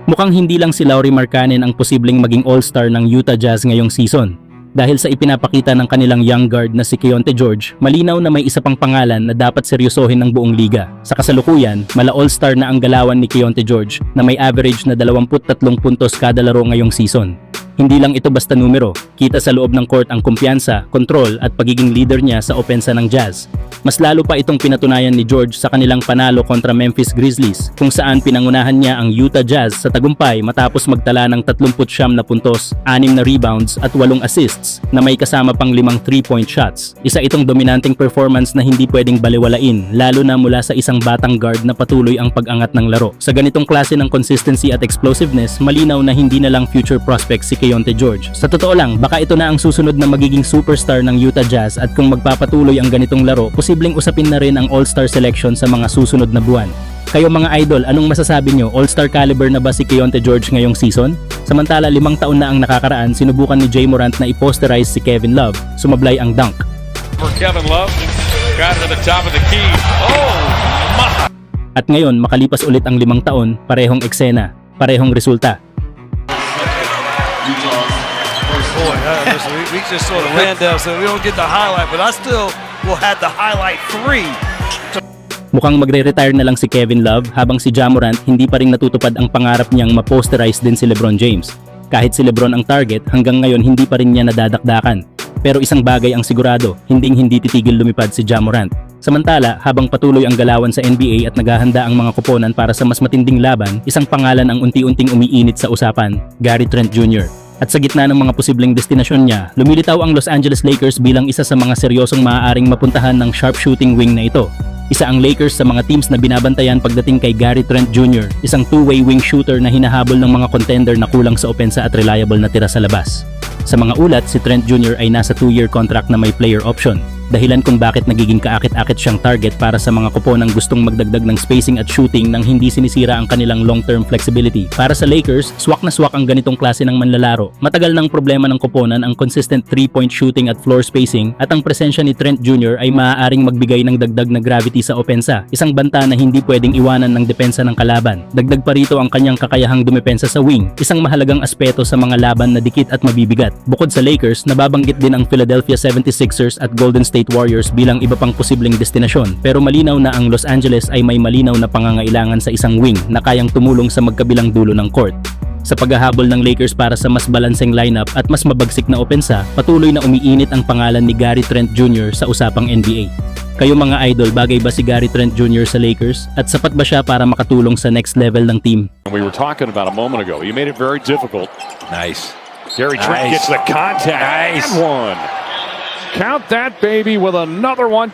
Mukhang hindi lang si Lauri Markkanen ang posibleng maging all-star ng Utah Jazz ngayong season. Dahil sa ipinapakita ng kanilang young guard na si Keyonte George, malinaw na may isa pang pangalan na dapat seryosohin ng buong liga. Sa kasalukuyan, mala all-star na ang galawan ni Keyonte George na may average na 23 puntos kada laro ngayong season. Hindi lang ito basta numero, kita sa loob ng court ang kumpiyansa, kontrol at pagiging leader niya sa opensa ng Jazz. Mas lalo pa itong pinatunayan ni George sa kanilang panalo kontra Memphis Grizzlies, kung saan pinangunahan niya ang Utah Jazz sa tagumpay matapos magtala ng 39 na puntos, 6 na rebounds at 8 assists na may kasama pang 5 3-point shots. Isa itong dominanting performance na hindi pwedeng baliwalain, lalo na mula sa isang batang guard na patuloy ang pag-angat ng laro. Sa ganitong klase ng consistency at explosiveness, malinaw na hindi na lang future prospect si Keyonte George. Sa totoo lang, baka ito na ang susunod na magiging superstar ng Utah Jazz at kung magpapatuloy ang ganitong laro, posibleng usapin na rin ang all-star selection sa mga susunod na buwan. Kayo mga idol, anong masasabi nyo? All-star caliber na ba si Keyonte George ngayong season? Samantala 5 taon na ang nakakaraan, sinubukan ni Jay Morant na i-posterize si Kevin Love, sumablay ang dunk. For Kevin Love, got to the top of the key. Oh, my! At ngayon, makalipas ulit ang 5 taon, parehong eksena, parehong resulta. Boy, listen, we just sort of ran down, so we don't get the highlight, but I still will have the highlight 3. Mukhang magre-retire na lang si Kevin Love habang si Ja Morant hindi pa rin natutupad ang pangarap niyang ma-posterize din si LeBron James. Kahit si LeBron ang target, hanggang ngayon hindi pa rin niya nadadakdakan. Pero isang bagay ang sigurado, hindi titigil lumipad si Ja Morant. Samantala, habang patuloy ang galawan sa NBA at naghahanda ang mga koponan para sa mas matinding laban, isang pangalan ang unti-unting umiinit sa usapan, Gary Trent Jr. At sa gitna ng mga posibleng destinasyon niya, lumilitaw ang Los Angeles Lakers bilang isa sa mga seryosong maaaring mapuntahan ng sharpshooting wing na ito. Isa ang Lakers sa mga teams na binabantayan pagdating kay Gary Trent Jr., isang two-way wing shooter na hinahabol ng mga contender na kulang sa opensa at reliable na tira sa labas. Sa mga ulat, si Trent Jr. ay nasa 2-year contract na may player option. Dahilan kung bakit nagiging kaakit-akit siyang target para sa mga koponang gustong magdagdag ng spacing at shooting nang hindi sinisira ang kanilang long-term flexibility. Para sa Lakers, swak na swak ang ganitong klase ng manlalaro. Matagal ng problema ng koponan ang consistent 3-point shooting at floor spacing at ang presensya ni Trent Jr. ay maaaring magbigay ng dagdag na gravity sa opensa, isang banta na hindi pwedeng iwanan ng depensa ng kalaban. Dagdag pa rito ang kanyang kakayahang dumepensa sa wing, isang mahalagang aspeto sa mga laban na dikit at mabibigat. Bukod sa Lakers, nababanggit din ang Philadelphia 76ers at Golden State Warriors bilang iba pang posibleng destinasyon, pero malinaw na ang Los Angeles ay may malinaw na pangangailangan sa isang wing na kayang tumulong sa magkabilang dulo ng court. Sa paghahabol ng Lakers para sa mas balanseng lineup at mas mabagsik na opensa, patuloy na umiinit ang pangalan ni Gary Trent Jr. sa usapang NBA. Kayo mga idol, bagay ba si Gary Trent Jr. sa Lakers at sapat ba siya para makatulong sa next level ng team? We were talking about a moment ago. You made it very difficult. Nice. Gary Trent gets the contact. Nice. And one. Count that baby with another one.